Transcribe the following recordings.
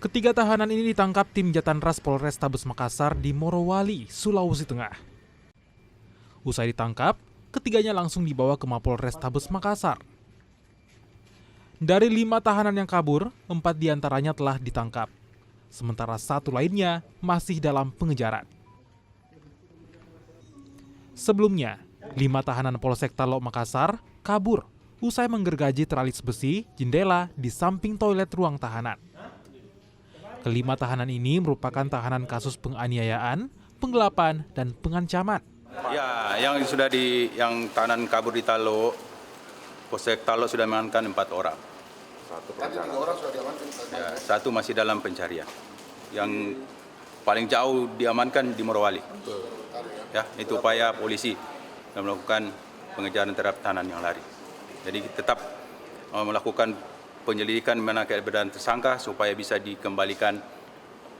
Ketiga tahanan ini ditangkap tim Jatanras Polrestabes Makassar di Morowali, Sulawesi Tengah. Usai ditangkap, ketiganya langsung dibawa ke Mapolrestabes Makassar. Dari 5 tahanan yang kabur, 4 diantaranya telah ditangkap. Sementara 1 lainnya masih dalam pengejaran. Sebelumnya, 5 tahanan Polsek Talok Makassar kabur usai menggergaji teralis besi jendela di samping toilet ruang tahanan. Kelima tahanan ini merupakan tahanan kasus penganiayaan, penggelapan, dan pengancaman. Ya, yang tahanan kabur di Talok, Polsek Talok sudah mengamankan 4 orang. Tadi 3 orang sudah diamankan. Ya, 1 masih dalam pencarian. Yang paling jauh diamankan di Morowali. Ya, itu upaya polisi yang melakukan pengejaran terhadap tahanan yang lari. Jadi tetap melakukan penyelidikan menangkap keberadaan tersangka supaya bisa dikembalikan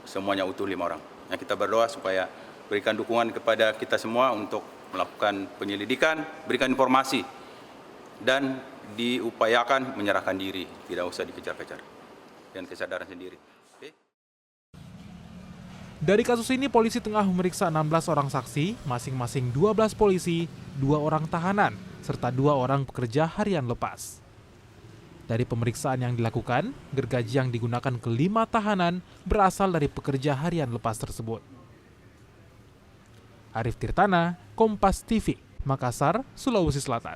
semuanya utuh 5 orang. Yang kita berdoa supaya berikan dukungan kepada kita semua untuk melakukan penyelidikan, berikan informasi, dan diupayakan menyerahkan diri, tidak usah dikejar-kejar, dan kesadaran sendiri. Okay? Dari kasus ini, polisi tengah memeriksa 16 orang saksi, masing-masing 12 polisi, 2 orang tahanan, serta 2 orang pekerja harian lepas. Dari pemeriksaan yang dilakukan, gergaji yang digunakan ke-5 tahanan berasal dari pekerja harian lepas tersebut. Arif Tirtana, Kompas TV, Makassar, Sulawesi Selatan.